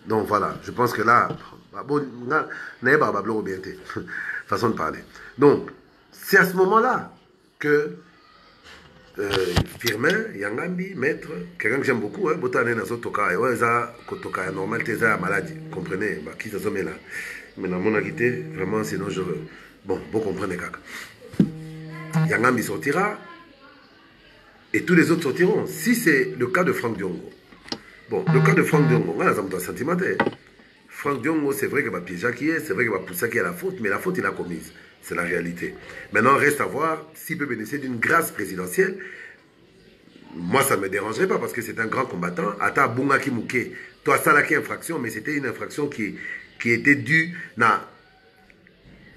Donc voilà, je pense que là, bon, n'ayez pas bien façon de parler. Donc, c'est à ce moment-là que Firmin, Yangambi, maître, quelqu'un que j'aime beaucoup, hein, Botané Nazo Toka, ouais, ça, Kotoka, normal, t'es à maladie, comprenez, bah, qui ça se met là. Mais dans mon acquitté, vraiment, sinon je veux. Bon, vous comprenez, caca. Yangambi sortira, et tous les autres sortiront. Si c'est le cas de Franck Diongo. Bon, le cas de Franck Diongo, on a un sentiment. Franck Diongo, c'est vrai que va piéger qui est, c'est vrai que va pousser qui est la faute, mais la faute, il a commise. C'est la réalité. Maintenant, reste à voir s'il peut bénéficier d'une grâce présidentielle. Moi, ça ne me dérangerait pas parce que c'est un grand combattant. Ata Bunga Kimouke, toi, ça là qui est infraction, mais c'était une infraction qui était due à la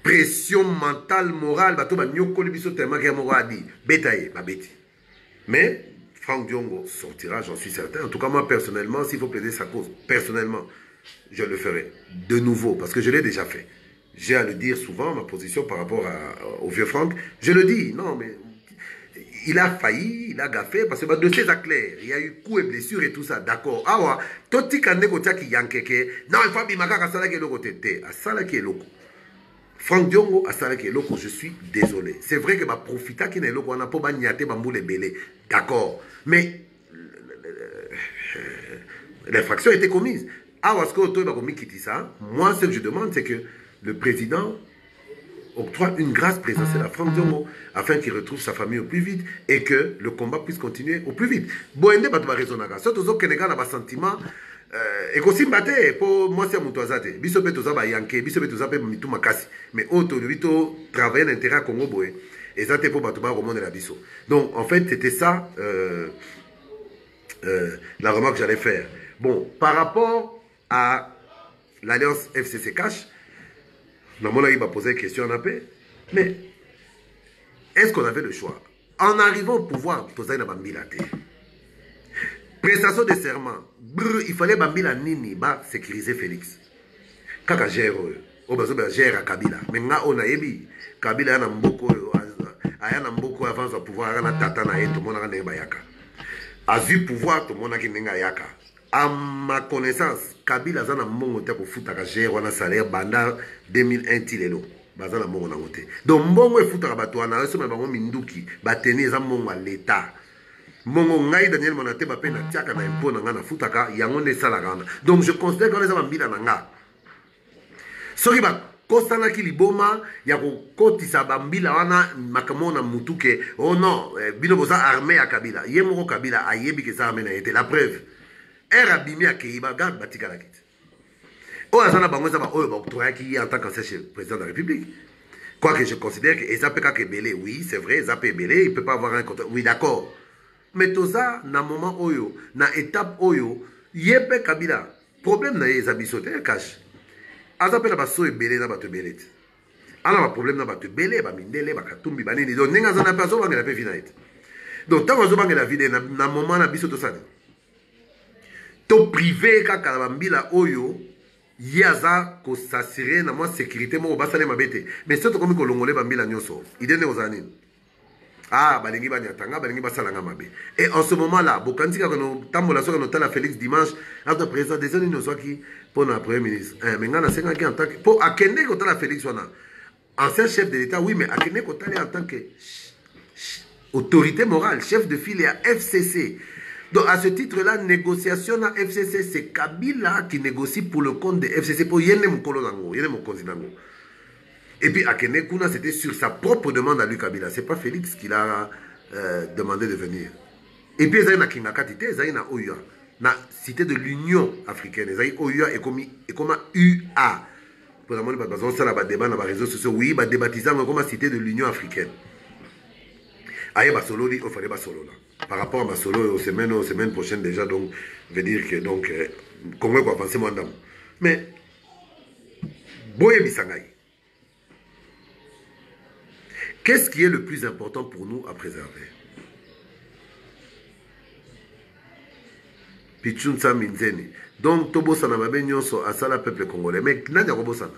pression mentale, morale. Mais Franck Diongo sortira, j'en suis certain. En tout cas, moi, personnellement, s'il faut plaider sa cause, personnellement, je le ferai de nouveau parce que je l'ai déjà fait. J'ai à le dire souvent, ma position par rapport au vieux Franck. Je le dis, non, mais il a failli, il a gaffé, parce que le dossier est clair. Il y a eu coups et blessures et tout ça, d'accord. Ah ouais, tout ce qui est yankeke, non, il faut que je Franck Diongo a ça qui est loco, je suis désolé. C'est vrai que ma profita qui est loco, on a pas bagnaté bamboule belé, d'accord. Mais l'infraction a été commise. Ah, parce que ça, moi, ce que je demande, c'est que le président octroie une grâce présidentielle à Franck Diongo afin qu'il retrouve sa famille au plus vite et que le combat puisse continuer au plus vite. Boende bat raison naga. Surtout que les gars n'ont pas sentiment. Et aussi batté pour moi c'est mon toisate. Biso pe toza ba yanke, biso pe toza pe mitu makasi. Mais auto vito travailler l'intérêt à Congo boé. Et ça t'es pour batuba au monde de la biso. Donc en fait c'était ça la remarque que j'allais faire. Bon, par rapport à l'alliance FCC Cash, normalement, il m'a posé une question en paix. Mais est-ce qu'on avait le choix? En arrivant au pouvoir, prestation de serment, il fallait Bambila Nini sécuriser Félix. Kaka gère, gère Kabila. Mais on a ébi, Kabila a beaucoup avant de pouvoir, tout le monde a yaka. A vu pouvoir, tout le monde a yaka. À ma connaissance, Kabila a mongo te pour foutre à gérer un salaire banda 2001 tilelo. Bazana mongo na ngote. Donc mongo e foutre à batouana, ce bango minduki, bateni za mongo à l'état. Mongo ngai Daniel Monate ba pe na tiaka na impo na ngana futaka yango ne sala gana. Donc je considère qu'on les a mbila na nga. Soki ba kostana ki liboma ya ko kotisa bambila wana makamona mutuke. Oh non, bino boza armée à Kabila. Yemoko Kabila ayebi ke ça amena été la preuve. Er abimi à Keiba, garde Batika la quitte. Oh, Azana Bango, ça va, oh, qui en tant qu'ancien président de la République. Quoique je considère que Ezapeka Kebele, oui, c'est vrai, Ezapé Belé, il ne peut pas avoir un compte. Oui, d'accord. Mais tout ça, dans moment Oyo, dans étape Oyo, Yepe Kabila, problème na Ezabisote, cache. Azapé na baso et Belé na bate Belé. Alors, le problème na bate Belé, Bamindele, Bakatumbi, Banini, donc, n'est-ce pas, personne qui n'a pas fini. Donc, tant que vous avez la vie, dans moment na biso tout ça. To privé kaka bambila oyo yaza ko s'assurer na moi sécurité mo basale mabete mais surtout comme ko longolé bambila nyoso idene ozani ah balingi banyatanga balingi basalanga mabe et en ce moment là bokantika ko tambola so ko tala Félix dimanche entre président des années nozo qui pour na premier ministre mais ngana senga qui en tant que pour akende ko tala Félix wana ancien chef de l'état oui mais akende ko tala en tant que autorité morale chef de file à FCC. Donc, à ce titre-là, négociation à FCC, c'est Kabila qui négocie pour le compte de FCC pour Yene Mokolo Nango, Yene Mokonzi Nango. Et puis, Akene Kuna, c'était sur sa propre demande à lui, Kabila. Ce n'est pas Félix qui l'a demandé de venir. Et puis, il y a Kingakatite, il y a OUA, la cité de l'Union africaine. Il y a OUA et comme UA. Pour la monnaie, parce qu'on a débat dans les réseaux sociaux, oui, il y a débaptisé comme cité de l'Union africaine. Aïe, Basolo dit, il fallait Basolo là. Par rapport à ma solo aux semaines prochaines déjà, donc, veut dire que donc, Congo va avancer moins d'âme. Mais, Boye Bissangaï, qu'est-ce qui est le plus important pour nous à préserver? Pichunsa Minzeni. Donc, Tobosana Mabenyoso à Sala peuple congolais. Mais, Nanya Robosana.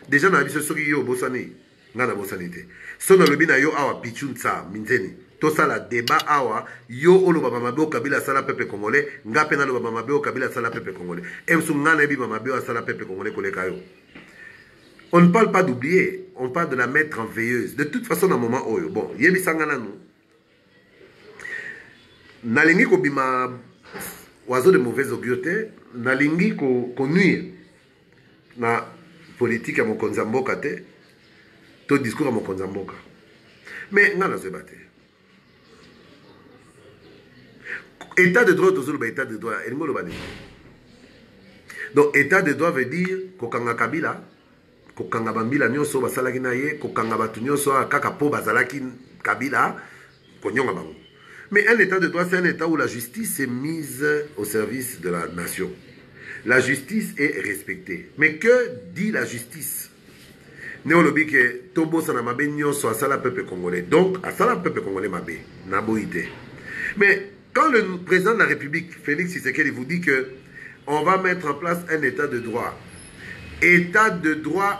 Déjà, on a vu ce qui est au Bossani. Nana Bossanité. Son le bina yo awa Pichunsa Minzeni. Tout ça, la débat, awa, yo, olo, mamabeo, kabila, sala, peuple congolais, nga pena, lo, mamabeo, kabila, sala, peuple congolais. Emsu, nga, nebi, mamabeo, sala, peuple congolais, kole, kayo. On ne parle pas d'oublier, on parle de la mettre en veilleuse. De toute façon, dans un moment, oh, bon, yebi, sangana, nous. Nalingi, ko bima, oiseau de mauvaise augure, nalingi, ko nuire. Na politique à mon konzamboka, tout discours à mon konzamboka. Mais, nga, na se battre. État de droit, état de droit. Donc, état de droit veut dire kokanga kabila, kokanga bambila nyonso basalaki na ye, kokanga batu nyonso kaka po bazalaki kabila, konyonga bango. Mais un état de droit, c'est un état où la justice est mise au service de la nation. La justice est respectée. Mais que dit la justice? Néolobi que tobo sana mabe nyonso asala peuple congolais. Donc, asala peuple congolais mabe, naboïté. Mais quand le président de la République, Félix Tshisekedi, vous dit que on va mettre en place un état de droit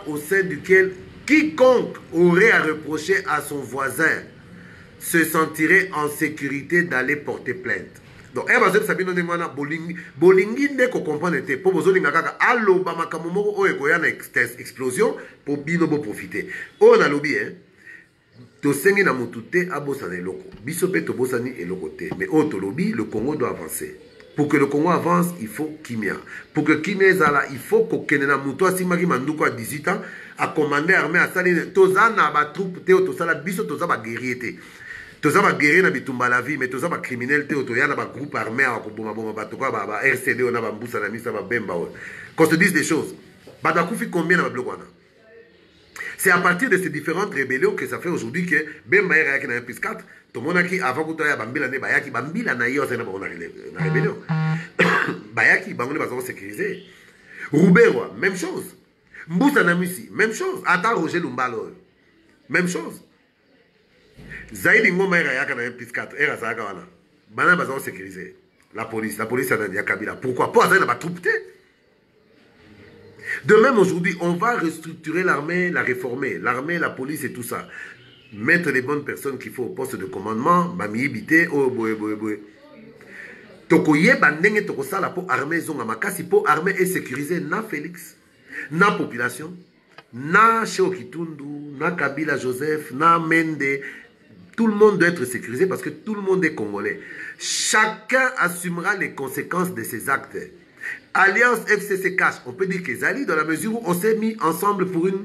au sein duquel quiconque aurait à reprocher à son voisin se sentirait en sécurité d'aller porter plainte. Donc, bolingi ne ko comprendre te po bozolinga kaka aloba makambo moko oyo ekoya na explosion po bino bo profiter. O na lobi tosengi na mutu te abosana eloko. Biso pe tobosani eloko te. Mais o tolobi, le Congo doit avancer. Pour que le Congo avance, il faut Kimia. Pour que Kimia ezala, il faut que Kenena mutu asimaki manduko à 18 ans a commandé armée à salir tozana ba troupe te tozala biso tozaba guerrier te. Tozaba guerrier na bitumba la vie mais tozaba criminel te toyana ba groupe armé à koboma boma bato kwa ba RCD on a ba mbusa na misa ba bemba. Qu'on se dise des choses. Badakufi combien na ba blokwana? C'est à partir de ces différentes rébellions que ça fait aujourd'hui que Bemba est réactif dans 1+4. Tout le monde a qui, avant que tu aies Bambila, Bayaki, Bambila, Naïo, c'est une rébellion. Bayaki, Bangole, va se sécuriser. Rouberois, même chose. Mboussa Namusi, même chose. Ata Roger Lumbalo, même chose. Zaïdi Ngoma est réactif dans 1+4. Era Zagawana. Bana va se sécuriser. La police, c'est Yakabila. Pourquoi? Pour avoir une troupe. De même, aujourd'hui, on va restructurer l'armée, la réformer. L'armée, la police et tout ça. Mettre les bonnes personnes qu'il faut au poste de commandement. Bami Bité, oh boy. Tokoye bandenge tokosala pour armée zonga makasi pour armée et sécuriser na Félix, na population, na Cheo Kitundu, na Kabila Joseph, na Mende. Tout le monde doit être sécurisé parce que tout le monde est congolais. Chacun assumera les conséquences de ses actes. Alliance FCC cash, on peut dire que Zali, dans la mesure où on s'est mis ensemble pour une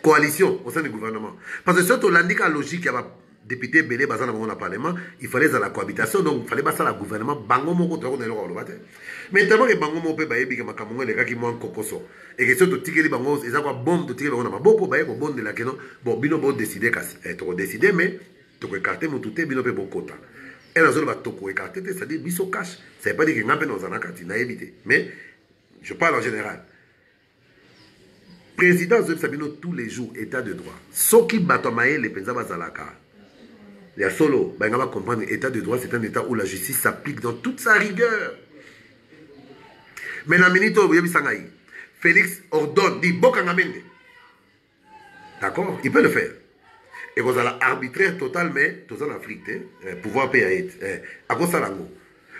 coalition au sein du gouvernement. Parce que surtout l'indicat logique, il y a député Belé Bazan dans le Parlement, il fallait dans la cohabitation, donc il fallait passer à le gouvernement. Bango Moko, tu vois, mais tellement que Bango Moko, il y a Makamongo, les gars qui manquent Kokoso. Et que surtout, Tigeli Bango, ils ont quoi bombe de Tigeli Bango, beaucoup de bombe de la Keno. Bon, Bino Bo décidé, tu as décidé, mais tu as écarté mon touté, Bino Pe Bokota. Et dans le toko écarté, c'est-à-dire biso cash. Ça ne veut pas dire qu'il n'y a pas dans un akati, n'a évité. Mais je parle en général. Président Zeb Sabino, tous les jours, état de droit. Ce qui batomaye les Penzaba Zalaka. Il y a solo, on va comprendre l'état de droit, c'est un état où la justice s'applique dans toute sa rigueur. Mais dans le minute où Félix ordonne, dit Bokangamende. D'accord? Il peut le faire. Et vous allez arbitraire total, mais tout en Afrique, pouvoir payer. À quoi ça l'ango?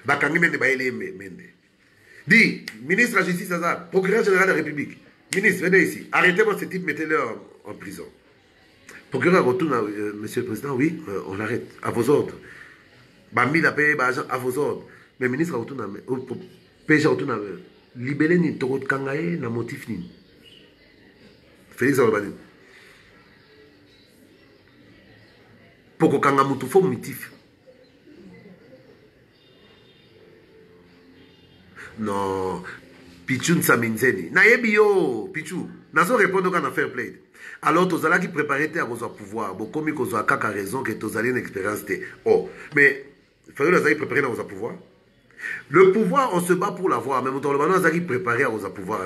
Bakangi mende baile mende. Dit, ministre de la Justice, procureur général de la République, ministre, venez ici, arrêtez-moi ce type, mettez-le en prison. Procureur retourne, monsieur le président, oui, on l'arrête, à vos ordres. Bambi la paye, à vos ordres. Mais le ministre retourne, PG retourne, libérez ni toro de kangaye, na motif ni. Félix Alobani. Pour que kanga mutu faut motif. Non, Pichou Nsaminzeni. Na yebi yo, Pichou. Nazo répondre quand on a fair play. Alors, tous allez qui préparer à vos pouvoir. Bon, comme ils ont kaka raison que tous allez une expérience. Oh, mais il fallait les préparer à vos pouvoir. Le pouvoir, on se bat pour l'avoir. Mais on va qui préparer à vos pouvoir.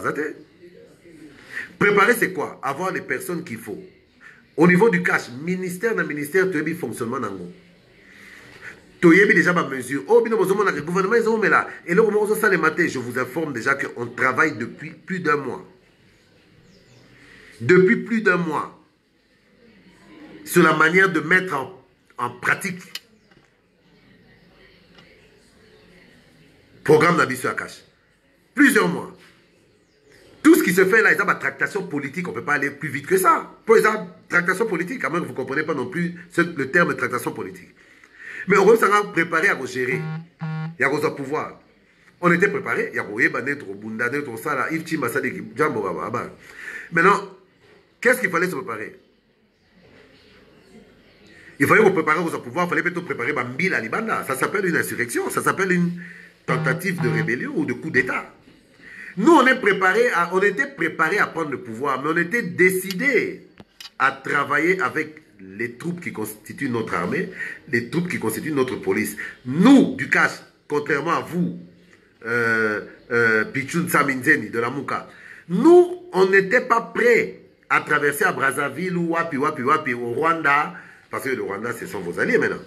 Préparer, c'est quoi? Avoir les personnes qu'il faut. Au niveau du cash, ministère dans ministère, tu as vu fonctionnement dans le tu as déjà ma mesure. Oh, bien, le gouvernement est où là? Et là, au ça le matin, je vous informe déjà qu'on travaille depuis plus d'un mois. Depuis plus d'un mois. sur la manière de mettre en pratique programme d'Abisso Akash. Plusieurs mois. Tout ce qui se fait là, il y a ma tractation politique, on ne peut pas aller plus vite que ça. Pour exemple, tractation politique, à moins que vous ne comprenez pas non plus le terme tractation politique. Mais on s'en a préparé à gérer. Il y a un pouvoir. On était préparé. Il y a un ça. Maintenant, qu'est-ce qu'il fallait se préparer? Il fallait préparer au pouvoir, il fallait plutôt préparer Bambila Libanda. Ça s'appelle une insurrection, ça s'appelle une tentative de rébellion ou de coup d'État. Nous, on était préparés à prendre le pouvoir, mais on était décidés à travailler avec les troupes qui constituent notre armée, les troupes qui constituent notre police. Nous, du cash, contrairement à vous, Pichun Saminzeni de la Mouka, nous, on n'était pas prêts à traverser à Brazzaville ou Wapi, au Rwanda, parce que le Rwanda, ce sont vos alliés maintenant,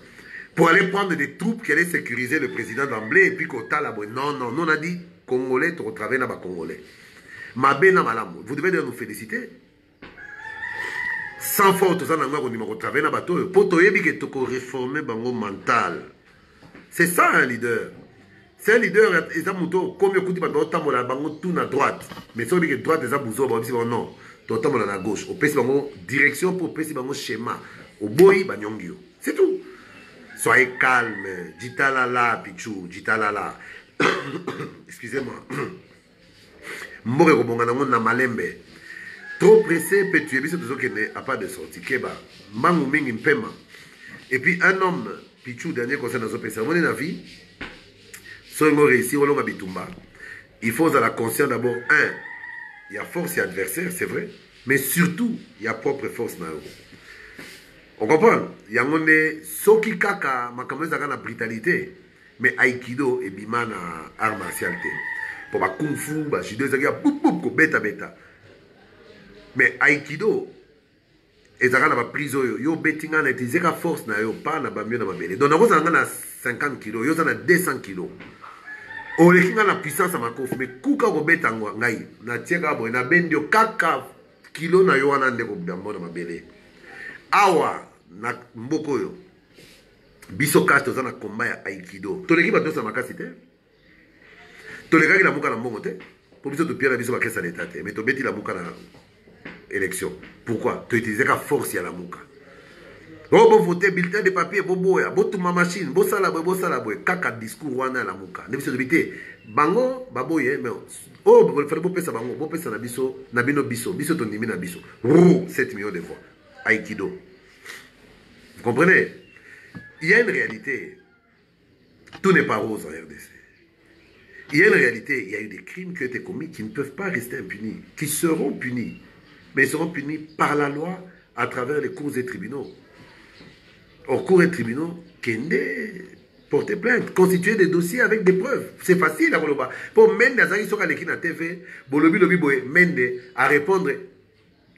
pour aller prendre des troupes qui allaient sécuriser le président d'emblée et puis Kota là. Non, nous on a dit Congolais, tu retravailles dans les Congolais. Mabena Malamu, vous devez nous féliciter. Sans faute, vous avez retravaillé dans les bateaux. Pour te réformer bango mental. C'est ça un leader. C'est un leader, ils ont comme il y a un bango tout à droite. Mais si on dit que droite, ils ont non, tout à gauche. Au PC, direction pour PC, schéma. Au boy, banyongio. C'est tout. Soyez calme. Jitalala, Pichou, jitalala. Excusez-moi. Mbore Robongana na malembe. Trop pressé, peut tuer. Biso tozo kene a pas de sortie. Keba. Mangu mingi mpema. Et puis un homme, Pichou, dernier conseil dans son PC. Mon avis, si on réussit, on a bitumba. Il faut avoir la conscience d'abord, un, il y a force et adversaire, c'est vrai. Mais surtout, il y a propre force na eux. On comprend? Il y a un soki kaka, ma kameza na brutalité. Mais Aikido et Bima na art martial. Pour ma kung fu, ba judo, ça y a boum beta beta. Mais Aikido, et ça na prise yo bettinga na utilisé la force na yo pas na bamio na mabele. Donc on a 50 kg, yo na 200 kg. On les kinga na puissance à ma kof, mais kuka ko betangwa ngai na tieka boy na bendio kaka kilo na yo wana ndeko bambo na mabele. Awa na mboko yo. Biso cash toza na combat ya Aikido. Toleki bato sa makasi te. Tolekaki la muka na mbongo te. Pour biso to pierre biso bakesa l'état te. Mais to beti la muka na élection. Pourquoi? Tu utilises la force ya la muka. Oh bon voter bulletin de papier boboya, botuma machine, bo sala boy, kaka discours wana la muka. Ne biso bité bango baboye mais oh bo faire bo pesa bango, bo pesa na biso, na bino biso to ndimi na biso. 7 millions de voix. Aikido. Vous comprenez? Il y a une réalité. Tout n'est pas rose en RDC. Il y a une réalité. Il y a eu des crimes qui ont été commis qui ne peuvent pas rester impunis, qui seront punis. Mais ils seront punis par la loi à travers les cours et tribunaux. Au cours et tribunaux, Kende porter plainte, constituer des dossiers avec des preuves. C'est facile à Koloba. Pour Mende, à TV, Mende à répondre.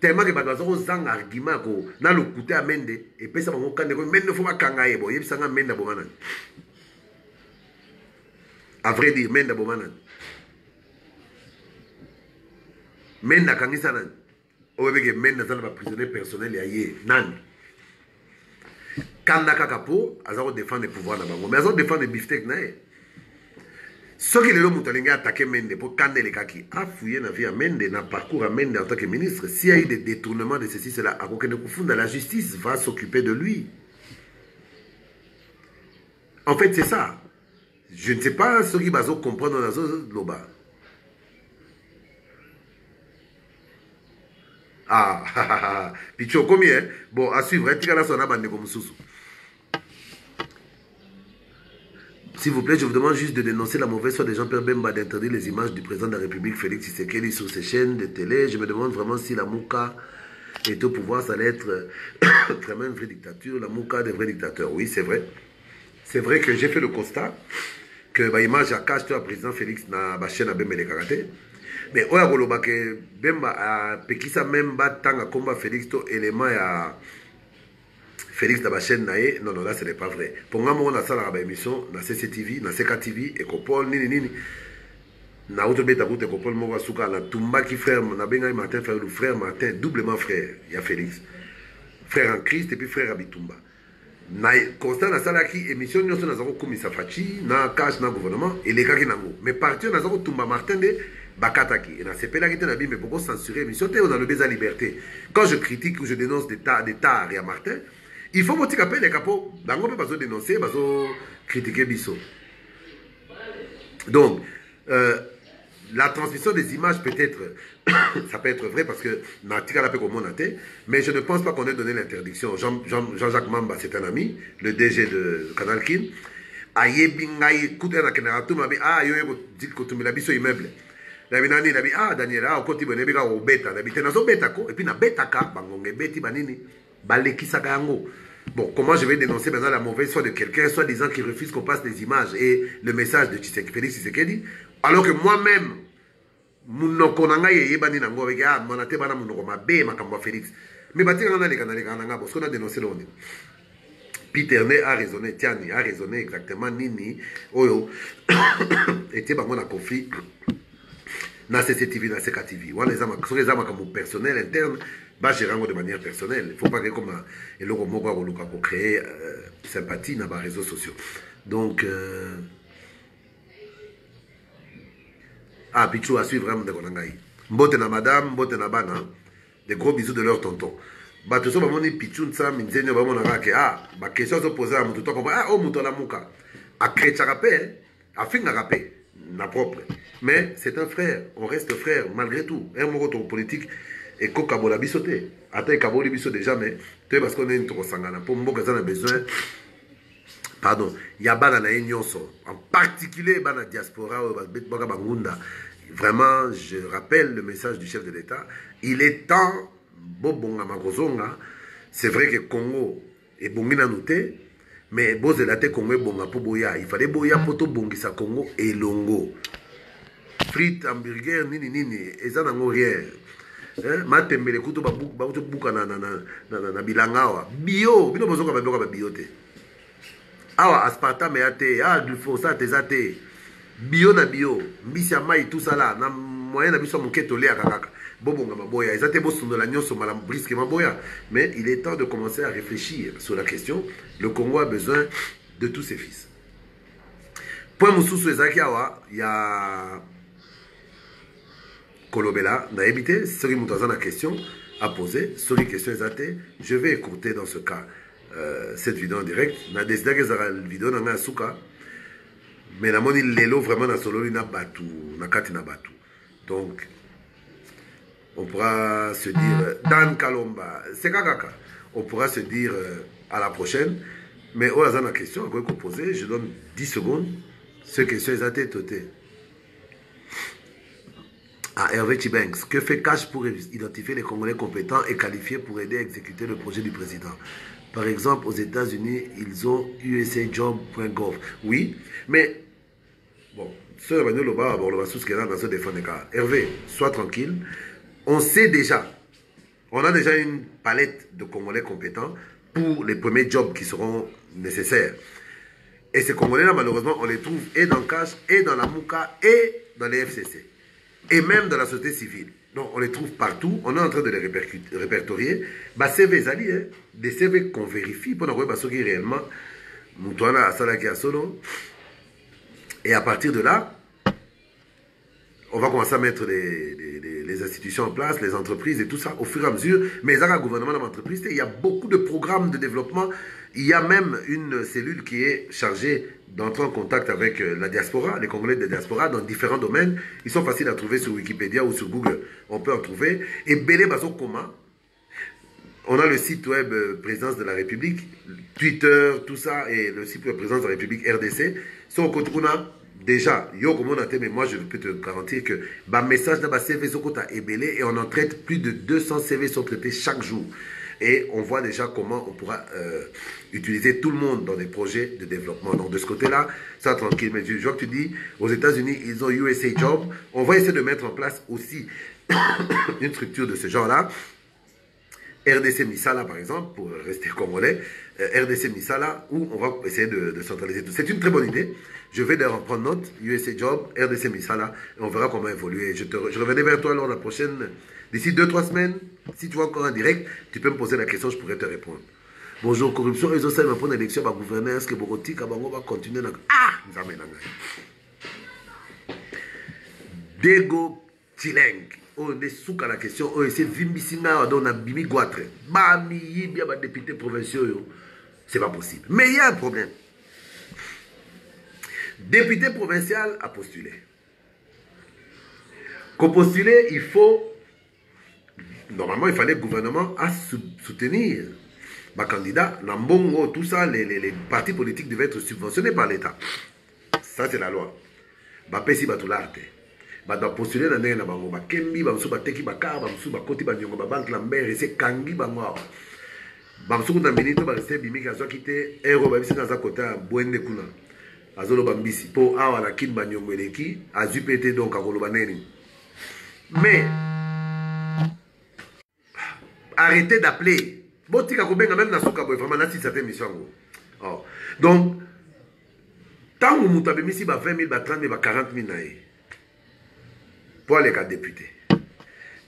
Tellement que les gens ont un argument dans le côté à Mende et puis ça va Mende faut pas kangaye bo yeb sanga Mende bomana. À vrai dire Mende bomana. Mende kangisa nan. O bebe que Mende dans le prisonnier personnel ya yé nan. Kanda kakapo azaro défendre le pouvoir na bango mais azaro défendre le beefsteak na. Ce qui est le moutalingé attaqué Mende pour Kande les kaki a fouillé na vie à Mende, na parcours à Mende en tant que ministre. S'il y a eu des détournements de ceci, cela, à aucun de la justice va s'occuper de lui. En fait, c'est ça. Je ne sais pas ce qui va comprendre dans ce loba. Ah, Picho, combien? Bon, à suivre, Tika son abandé comme sous. S'il vous plaît, je vous demande juste de dénoncer la mauvaise foi des Jean-Pierre Bemba d'interdire les images du président de la République, Félix Tshisekedi, sur ses chaînes de télé. Je me demande vraiment si la Mouka est au pouvoir, ça allait être vraiment une vraie dictature. La Mouka des vrais dictateurs, oui, c'est vrai. C'est vrai que j'ai fait le constat que l'image à cache le président Félix na la chaîne à Bemba les karaté. Mais on a dit que Bemba a pekisa même batanga combat Félix to élément à Félix na chaîne nae. Non, là ce n'est pas vrai. Pour moi, on a ça dans la émission, dans CCTV, dans CKTV, Ecopol, nini. Na autre bête à route, Ecopol, Moga Souka, na Tumba qui frère, na benga Martin, frère, le frère Martin, doublement frère, il y a Félix. frère en Christ et puis frère Abitumba. Na constant na sala ki émission nyonso na zako komisa fachi na cash na gouvernement et les gars qui nango mais partir na zako tumba Martin de bakataki et na sepela ki te na bi mais pourquoi censurer émission te on a le besoin liberté quand je critique ou je dénonce des tas et à Martin il faut motika pe les capos bango pe bazo dénoncer bazo critiquer biso donc la transmission des images peut-être, ça peut être vrai parce que mais je ne pense pas qu'on ait donné l'interdiction. Jean-Jacques Mamba, c'est un ami, le DG de Canal Kin. Ah, Daniel, ah, on continue, on bêta, et puis na bêta ka, bangonge beti banini, balekisaka yango. Bon, comment je vais dénoncer maintenant la mauvaise foi de quelqu'un, soit disant qu'il refuse qu'on passe des images et le message de Félix Tshisekedi, alors que moi-même, munoko nanga yebani nango avec ah manate bana munoko mabe makambo Félix. Mais batinga na leka nanga parce qu'on a dénoncé l'on. Peter Ne a raisonné, Tiani a raisonné exactement nini oyo était bango na conflit na CCTV na CKTV. Wana les ama comme personnel interne. Bah, j'ai de manière personnelle. Il ne faut pas que comme et le pour créer sympathie dans les réseaux sociaux. Donc, ah, Pichou a suivi vraiment de Konangaï. Mbote na madame, mbote na bana. Des gros bisous de leur tonton. Bah, tout ça, bah, mon Pichou, ça, m'inzenyo, bah, mon arake. Ah, bah, question se poser à mon tout comme ah, oh, mon la mouka. À créer rapé, à fin de rapé, na propre. Mais c'est un frère, on reste frère, malgré tout. Un mot politique. Et quand on a bisoté, attends, on a bisoté déjà, mais parce qu'on est une trop sangana. Pour moi, on a besoin, pardon, il y a bana na nyonso, en particulier bana diaspora, vraiment, je rappelle le message du chef de l'État. Il est temps, bobonga magozonga, c'est vrai que Congo est bongina noté, mais bozelate Congo est bonga pour boya. Il fallait boya pour tout bongisa Congo et longo. Frites, hamburger, nini nini, et ça n'a rien. Matembele kuto buka na bilanga awa bio bino bozoka baboka bio te awa aspartame ate ah glyphosate ezate bio na bio mbisi ya mai tout ça là na moyen na biso moke tolea kaka bobonga maboya ezate bosundola nyonso malam brisque maboya mais il est temps de commencer à réfléchir sur la question. Le Congo a besoin de tous ses fils. Point mususu ezaki awa ya Kolobela, n'a évité, c'est une question à poser, sur une question exacte. Je vais écouter dans ce cas cette vidéo en direct. N'a décidé que la vidéo n'a pas souka, mais la moni lelo vraiment na solo na batu, na kati na batu. Donc on pourra se dire Dan Kalomba, c'est kakaka. On pourra se dire à la prochaine. Mais oh la question à quoi poser, je donne 10 secondes. Cette question exacte toté. À Hervé Chibanks, que fait Cash pour identifier les Congolais compétents et qualifiés pour aider à exécuter le projet du président? Par exemple, aux États-Unis, ils ont usajob.gov. Oui, mais bon, Hervé, sois tranquille. On sait déjà, on a déjà une palette de Congolais compétents pour les premiers jobs qui seront nécessaires. Et ces Congolais-là, malheureusement, on les trouve et dans Cash, et dans la Mouka, et dans les FCC. Et même dans la société civile. Donc on les trouve partout, on est en train de les répertorier. Bah, CV Zali, hein, des CV qu'on vérifie pour voir ce qui est réellement. Et à partir de là, on va commencer à mettre les institutions en place, les entreprises et tout ça au fur et à mesure. Mais il y a un gouvernement dans l'entreprise, il y a beaucoup de programmes de développement. Il y a même une cellule qui est chargée d'entrer en contact avec la diaspora, les Congolais de diaspora dans différents domaines. Ils sont faciles à trouver sur Wikipédia ou sur Google. On peut en trouver. Et Belé Bazo Koma, on a le site web Présidence de la République, Twitter, tout ça, et le site web Présidence de la République RDC. Sur le côté, on a déjà, mais moi je peux te garantir que le message dans le CV est belé et on en traite plus de 200 CV sont traités chaque jour. Et on voit déjà comment on pourra utiliser tout le monde dans des projets de développement. Donc de ce côté-là, ça tranquille. Mais je vois que tu dis, aux États-Unis, ils ont USA Job. On va essayer de mettre en place aussi une structure de ce genre-là. RDC Misala, par exemple, pour rester congolais. RDC Misala, où on va essayer de centraliser tout. C'est une très bonne idée. Je vais d'ailleurs en prendre note. USA Job, RDC Misala, et on verra comment évoluer. Je reviendrai vers toi lors de la prochaine D'ici 2-3 semaines, si tu vois encore en direct, tu peux me poser la question, je pourrais te répondre. Bonjour, corruption, ils ont ça, ils vont prendre l'élection, le gouverneur, est-ce que Borotika, va continuer dans... Ah! Nous amènons. Dego Chileng. On est sous la question, on essaie de vimbisinga, on a bimi guatre. Bami, yibia, député provincial, c'est pas possible. Mais il y a un problème. Député provincial a postulé. Pour postuler, il faut... Normalement, il fallait le gouvernement à soutenir ma candidat. Nambongo, tout ça, les partis politiques devaient être subventionnés par l'État. Ça, c'est la loi. Bapesi batularte. Doit postuler dans la bango. Kembi, bamsou bateki bakar, bamsou bakoti banyongo, babank lambert, c'est kangi bango. Bamsou dans minute, bariste bimi kazo kite, ero babisi dans un côté, boende kuna. Azolo bambisi. Po awa la kin banyongo eleki, azupete donc à kolobaneni. Mais, arrêtez d'appeler. Botika kobenga même na souka boy, vraiment nasi cette émission. Oh. Donc, tant que vous avez mis 20 000, 30 000, 40 000 naïs. Pour aller à député.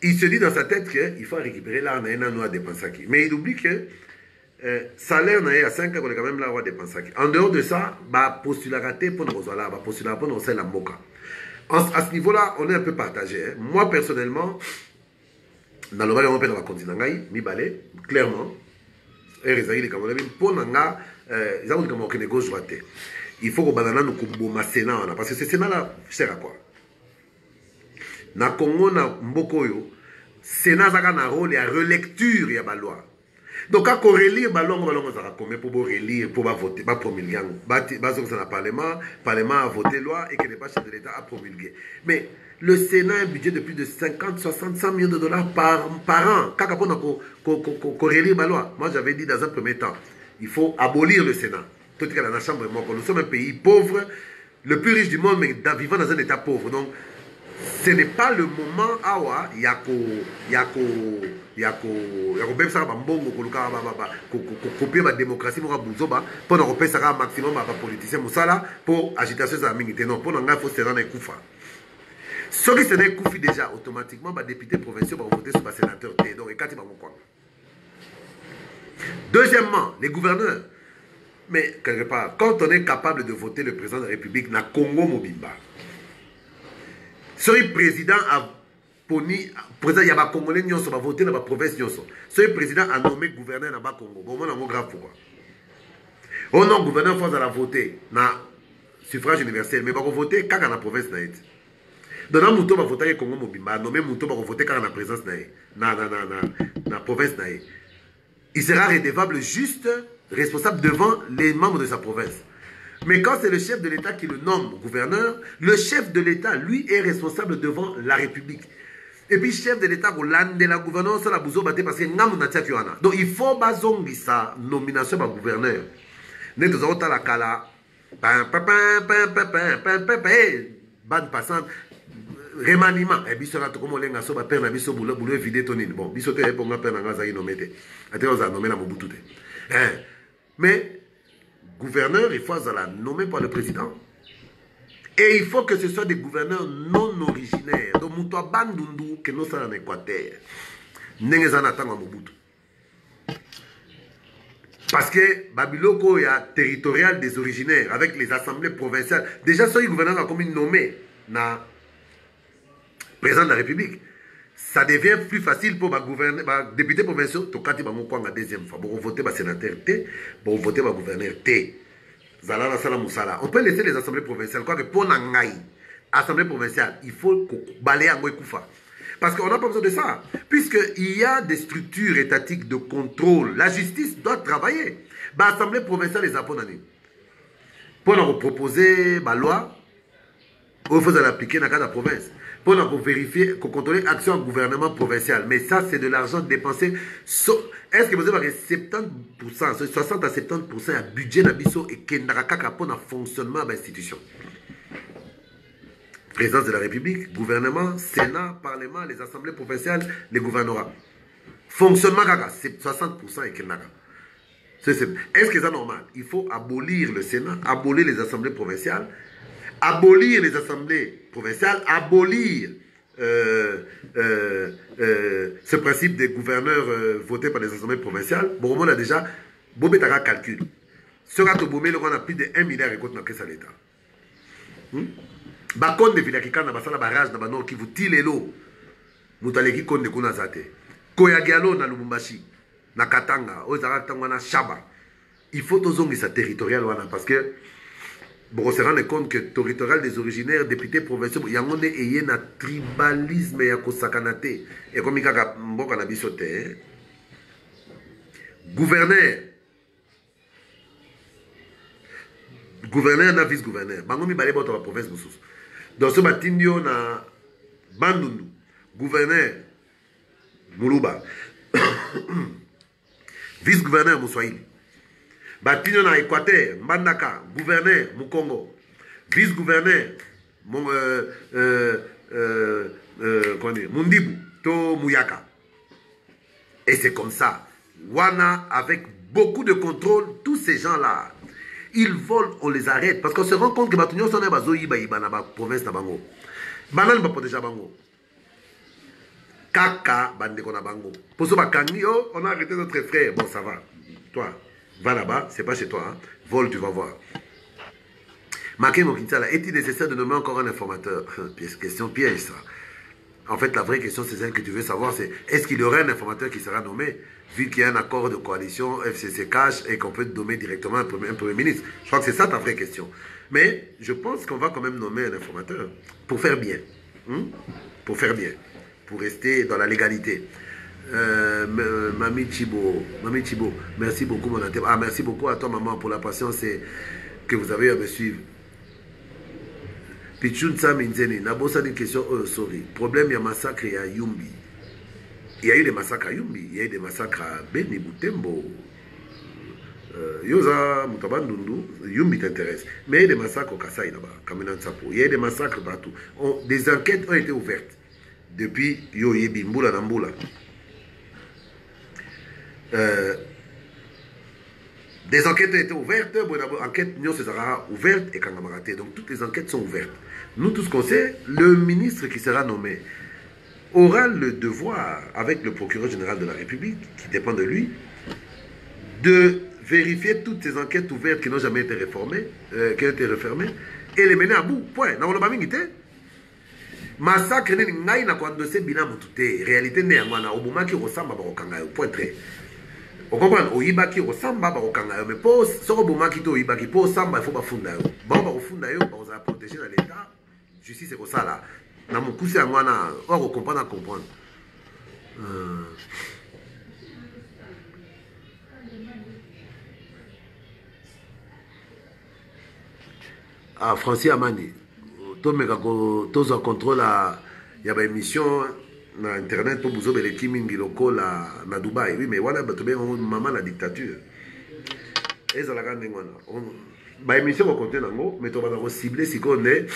Il se dit dans sa tête qu'il faut récupérer l'argent à dépenser. Mais il oublie que salaire à 5 ans, il a quand même l'argent à dépenser. En dehors de ça, il postuler raté pour nous aller, postuler pour nous la moka. À ce niveau-là, on est un peu partagé. Hein. Moi, personnellement, dans le Val, on peut dans la continent, clairement, et les Camerounais, pour nous, ils ont dit gauche droite. Il faut que banana nous combo Sénat, parce que ce Sénat-là sert à quoi? Na Congo, na Mbokoyo, Sénat a un rôle et à relecture de la loi. Donc, quand on relire la loi, on va pour relire, pour voter, pour promulguer. Le Parlement a voté la loi et que le chef de l'État a promulgué. Mais le Sénat a un budget de plus de 50, 60, 100 millions de dollars par an. Quand on relire la loi, moi j'avais dit dans un premier temps, il faut abolir le Sénat. Tout cas, dans la chambre, nous sommes un pays pauvre, le plus riche du monde, mais vivant dans un état pauvre. Donc, ce n'est pas le moment awa yako même ça bambongo copier la démocratie pour buzoba pour nous repérer ça maximum à politicien musala pour agitation ça minute non pour nous faut se rendre kufa ceux qui se rendent kufi déjà automatiquement ba député provinciaux va voter sur le sénateur donc ekati ba mokwa. Deuxièmement, les gouverneurs. Mais quelque part, quand on est capable de voter le président de la République na Congo Mobimba. Ce président a poni, président, il y a des Congolais qui ont voté dans la province. Ce président a nommé gouverneur dans le Congo. Bon, on a grave pourquoi. Oh non, gouverneur, il faut voter dans le suffrage universel. Mais il va voter quand dans la province. Donc, dans Mouto va voter Congo Mobimba. Nommé Mouto va voter quand dans la présence dans la province. Il sera redevable juste responsable devant les membres de sa province. Mais quand c'est le chef de l'État qui le nomme gouverneur, le chef de l'État, lui, est responsable devant la République. Et puis, chef de l'État, de la gouvernance, la bouzo baté parce que donc, il faut bazongi sa nomination par gouverneur. Nous avons la kala, ban passant, remaniement. Et puis, ça va comme on l'a so ba père na biso boulot vider tonine. Bon, biso te pour ma père na ngaza inomete. Ate on a nommé la Mobutu. Mais gouverneur, il faut la nommer par le président. Et il faut que ce soit des gouverneurs non originaires. Donc, Moutoua Bandundu, que nous sommes en Équateur. N'engezanatang Mobutu. Parce que Babiloko est territorial des originaires, avec les assemblées provinciales. Déjà, ce gouverneur a comme nommé na président de la République. Ça devient plus facile pour les députés provinciaux. Quand ils vont la deuxième fois, pour voter les sénateurs T, pour voter les gouverneurs T. On peut laisser les assemblées provinciales. Quoi que pour l'Assemblée provinciale, il faut balayer en Koufa. Parce qu'on n'a pas besoin de ça. Puisqu'il y a des structures étatiques de contrôle. La justice doit travailler. L'Assemblée provinciale les a pour l'année. Pour nous proposer la loi, il faut l'appliquer dans la province. Pour vérifier, contrôler l'action du gouvernement provincial. Mais ça, c'est de l'argent dépensé. Est-ce que vous avez 70%, 60 à 70% à budget d'Abisso et qui n'a pas pour le fonctionnement de l'institution? Présidence de la République, gouvernement, Sénat, Parlement, les assemblées provinciales, les gouvernorats. Fonctionnement, c'est 60% et qui n'a pas. Est-ce que c'est normal? Il faut abolir le Sénat, abolir les assemblées provinciales, abolir les assemblées provinciales, abolir ce principe des gouverneurs votés par les assemblées provinciales, bon, on a déjà, Bobé Tara calcul. Ce gâteau Bobé, on a plus de 1 milliard et côté dans caisse à l'État. Bakon de Vilakika, na basala barrage, na banon qui vous tire l'eau. Moutaleki konde kuna zate. Koyagialo na Lubumbashi, na Katanga, Ozara Tangwana Shaba. Il faut tozongi sa territorial wana parce que bon, on se rend compte que le territorial des originaires, députés provinciaux, il y a un tribalisme, il y a un sakanate. Et comme il y a un bisoté, gouverneur, na vice-gouverneur, bangomi balé dans la province Moussous. Dans ce matinio na Bandundu, gouverneur Moulouba, vice-gouverneur Moussoaïli. Batinyo na Équateur, Mbandaka, gouverneur, Mukongo, vice-gouverneur, Mundibu, To Mouyaka. Et c'est comme ça. Wana, avec beaucoup de contrôle, tous ces gens-là, ils volent, on les arrête. Parce qu'on se rend compte que Batinyo son bazoyi ba na province na bango. Banan ba protéger bango. Kaka bandeko na bango. Poso bakangi, oh, on a arrêté notre frère. Bon, ça va. Toi. Va là-bas, c'est pas chez toi. Hein. Vole, tu vas voir. Maké Mokinsala, est-il nécessaire de nommer encore un informateur? Question piège, ça. En fait, la vraie question, c'est celle que tu veux savoir, c'est est-ce qu'il y aura un informateur qui sera nommé, vu qu'il y a un accord de coalition, FCC cash, et qu'on peut nommer directement un premier ministre? Je crois que c'est ça ta vraie question. Mais je pense qu'on va quand même nommer un informateur pour faire bien. Pour faire bien. Pour rester dans la légalité. Mami Chibo, merci beaucoup mon antenne. Ah, merci beaucoup à toi maman pour la patience que vous avez à me suivre. Pichun Saminzeni, Nabosa une question, sorry. Problème, il y a massacre à Yumbi. Il y a eu des massacres à Yumbi, il y a eu des massacres à Beni Butembo. Yosa Mutabandundu, Yumbi t'intéresse. Mais il y a des massacres au Kassai là-bas, Kaminan Sapo. Il y a eu des massacres partout. Des enquêtes ont été ouvertes depuis Yoyebi, Mboula Namboula. Des enquêtes ont été ouvertes, enquête Nyon César ouverte et Kangamaraté. Donc toutes les enquêtes sont ouvertes. Nous, tout ce qu'on sait, le ministre qui sera nommé aura le devoir, avec le procureur général de la République, qui dépend de lui, de vérifier toutes ces enquêtes ouvertes qui n'ont jamais été refermées, et les mener à bout. Point. Massacre ni ngai na kwa ndose bina mutute. Réalité ne yangwana obumaki rosamba bakokanga yo. Point très. On comprend, oyibaki rosamba bakokanga yo. Mais pour soko obumaki to oyibaki pour samba il faut bafunda yo. Ba bafunda yo ba za protéger dans l'état. Justice c'est comme ça là. Na mukusi yangwana on comprendre. Ah, Francis Amani. Tous en contrôle il y a une émission na internet pour vous obéir les Kimingi locaux na Dubaï. Oui, mais voilà, maman la dictature. Et ça la grande bah émission on compte nango, mais on va cibler si on est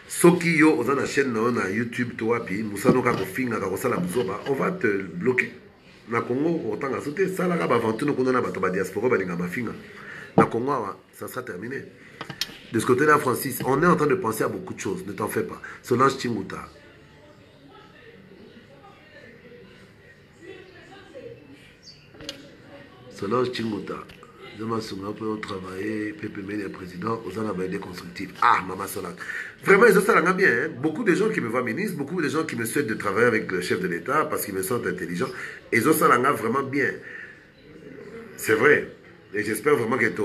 soki yo oza na chaîne na YouTube toi puis musano ka kofinga ka kosala buzoba, on va te bloquer. Na Congo autant sauter ça la ba vente no kona bato ba diaspora ba linga mafinga. Na Congo ça sera terminé. De ce côté-là, Francis, on est en train de penser à beaucoup de choses. Ne t'en fais pas. Solange Chinguta. Solange Chinguta. Demain, on peut travailler, PPM, le président, aux analyses constructives. Ah, maman Solange. Vraiment, ils ont ça bien. Hein? Beaucoup de gens qui me voient ministre, beaucoup de gens qui me souhaitent de travailler avec le chef de l'État parce qu'ils me sentent intelligents. Ils ont ça vraiment bien. C'est vrai. Et j'espère vraiment que tu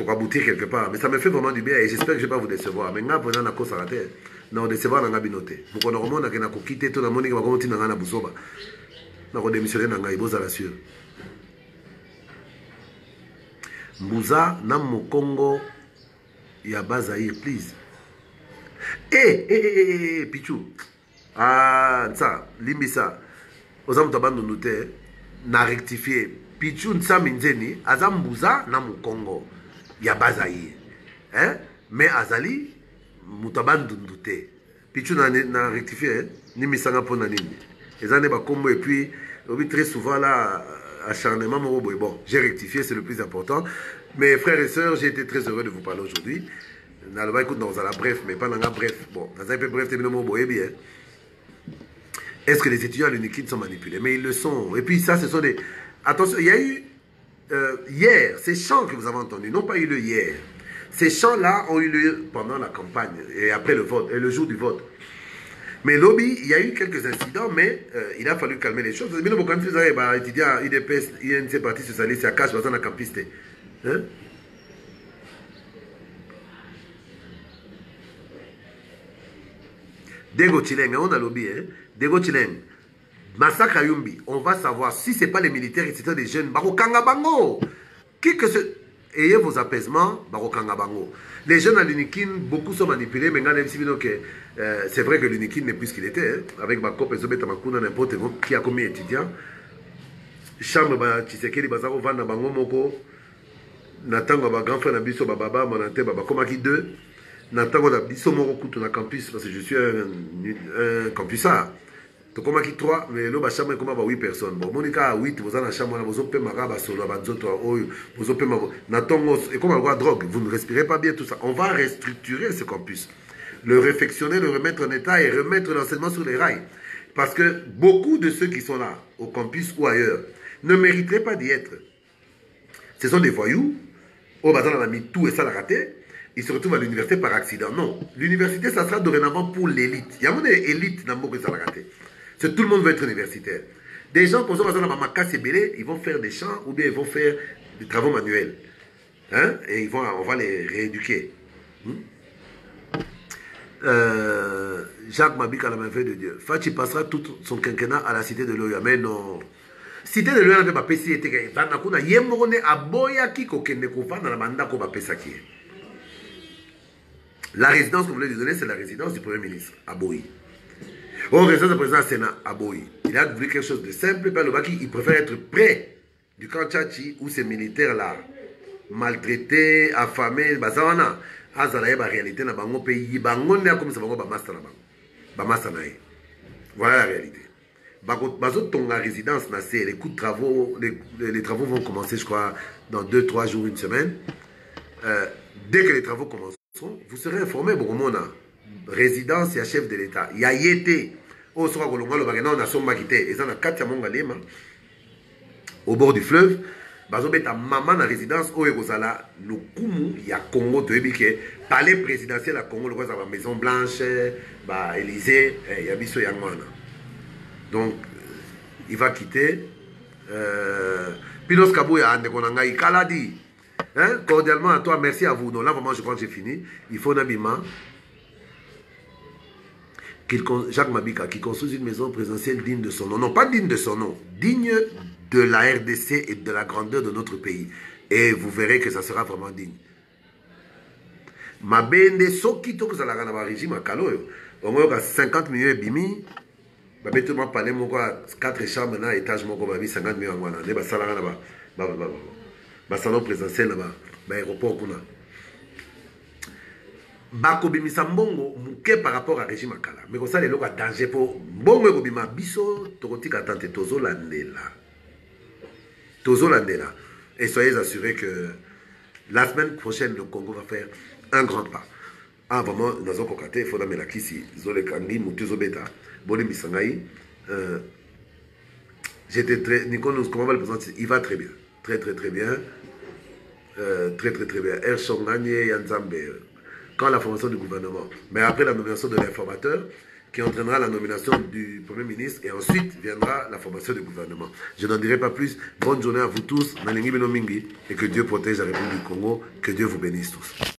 vas aboutir quelque part. Mais ça me fait vraiment du bien et j'espère que je ne vais pas vous décevoir. Mais là, pendant la course à la terre, non, décevoir dans la binoté. Pour qu'on remonte, on a quitté tout le monde qui va continuer dans la bousoba. On a démissionné dans la ibosa, la sûre. Mbouza, Nam Congo, Yabazaïr, please. Pichou. Ah, ça, Limbisa. Aux hommes taban nous n'a rectifié. Pichou Nsa Minzeni, Azambuza, Nam Congo, Yabazaïr. Hein? Mais Azali, Moutaban Dundute. Pichou n'a rectifié, ni Misanga Ponanini. Les années Bakombo, et puis, très souvent là, acharnement, bon, j'ai rectifié, c'est le plus important. Mes frères et sœurs, j'ai été très heureux de vous parler aujourd'hui. Naloba écoute dans la bref, mais pas dans la bref. Bon, dans un peu bref, c'est bien. Est-ce que les étudiants à l'UNIKIN sont manipulés? Mais ils le sont. Et puis ça, ce sont des... Attention, il y a eu hier, ces chants que vous avez entendus, n'ont pas eu lieu hier. Ces chants-là ont eu lieu pendant la campagne et après le vote, et le jour du vote. Mais lobby, il y a eu quelques incidents, mais il a fallu calmer les choses. Mais nous, quand vous avez étudié à IDPS, INC Parti Socialiste, à Cache, dans la campiste. Hein? Dego Chileng, on a lobby, hein? Dego Chileng. Massacre à Yumbi, on va savoir si ce n'est pas les militaires et c'était des jeunes. Barokanga Bango. Qui que ce... Ayez vos apaisements, Barokanga Bango. Les jeunes à l'UNIKIN, beaucoup sont manipulés, mais c'est vrai que l'UNIKIN n'est plus ce qu'il était. Hein? Avec Bakop et Zobeta Makuna, n'importe qui a commis étudiant. Chambre, Tshisekedi, Bazaro, Vanda Bango Moko. Natango, grand frère Nabiso, Baba, Monante, Baba, Komaki 2. Natango, Nabiso Moro Koutou, na campus, parce que je suis un campusard. Tokoma ki 3 mais lo ba chambre comme 8 personnes. Bon Monica a 8 vous en la chambre vous opé maraba solo ba nzoto oyo vous opé na tongo et comme la drogue vous ne respirez pas bien tout ça. On va restructurer ce campus. Le réfectionner, le remettre en état et remettre l'enseignement sur les rails parce que beaucoup de ceux qui sont là au campus ou ailleurs ne mériteraient pas d'y être. Ce sont des voyous. Au bazar on a mis tout et ça l'a raté. Ils se retrouvent à l'université par accident. Non, l'université ça sera dorénavant pour l'élite. Il y a une élite dans le ça l'a raté. Tout le monde veut être universitaire. Des gens, pour exemple, ils vont faire des champs ou bien ils vont faire des travaux manuels. Hein? Et on va les rééduquer. Jacques Mabik à la main de Dieu. Fachi passera tout son quinquennat à la cité de l'Oya. Mais non. Cité de l'Oya, pas PC était Vanakuna. Yemorone Aboya qui kokende kofa dans la banda ko ba pesaki. La résidence que vous voulez lui donner, c'est la résidence du Premier ministre, à Boyi. Au résidence du président Sénat, à Boyi. Il a voulu quelque chose de simple, Père Lobaki, il préfère être près du camp Tchachi où ces militaires-là, maltraités, affamés, bazawana, azalaye ba réalité na bango pays, bango ne comme ça bango ba master na bango. Ba master na. Voilà la réalité. Bazot tonga résidence na c'est les coûts de travaux, les travaux vont commencer, je crois, dans 2-3 jours, une semaine. Dès que les travaux commencent, vous serez informé, Bourmona, résidence et chef de l'État. Il y a yété, au sera Golonga, le bagana, on a son makité, et ça, on a 4 Yamongalema, au bord du fleuve, Bazobeta maman na résidence, au Erosala, le Kumu, il y a Congo, tu es palais présidentiel à Congo, le roi, la Maison Blanche, Élysée, il y a Bisso Yangwana. Donc, il va quitter. Pinos Kabouya, Andekonanga, il Kaladi. Hein? Cordialement à toi, merci à vous. Non, là, vraiment, je pense que j'ai fini. Il faut Nabima, Jacques Mabika, qui construise une maison présidentielle digne de son nom. Non, pas digne de son nom, digne de la RDC et de la grandeur de notre pays. Et vous verrez que ça sera vraiment digne. Mabende, Sokito, que ça l'a un régime à Kalo. Au moins, 50 millions de bimi. Babetuma palais, mon 4 chambres, un étage, mon 50 millions de bimi. Salon présidentiel là-bas, l'aéroport kuna. Bako bimisa mbongo muke par rapport à régime akala. Mais comme ça les loka danger pour mbongo ko bima biso tokotika tante tozo landela. Tozo landela. Et soyez assurés que la semaine prochaine le Congo va faire un grand pas. Ah vraiment nazo kokate fona melakisi zole kangi mutuzo beta boli misangai. J'étais très Nicolas comment va le présenter, il va très bien. Très bien. Très bien. Ershonganye Yanzambe. Quand la formation du gouvernement. Mais après la nomination de l'informateur, qui entraînera la nomination du Premier ministre, et ensuite viendra la formation du gouvernement. Je n'en dirai pas plus. Bonne journée à vous tous. Et que Dieu protège la République du Congo. Que Dieu vous bénisse tous.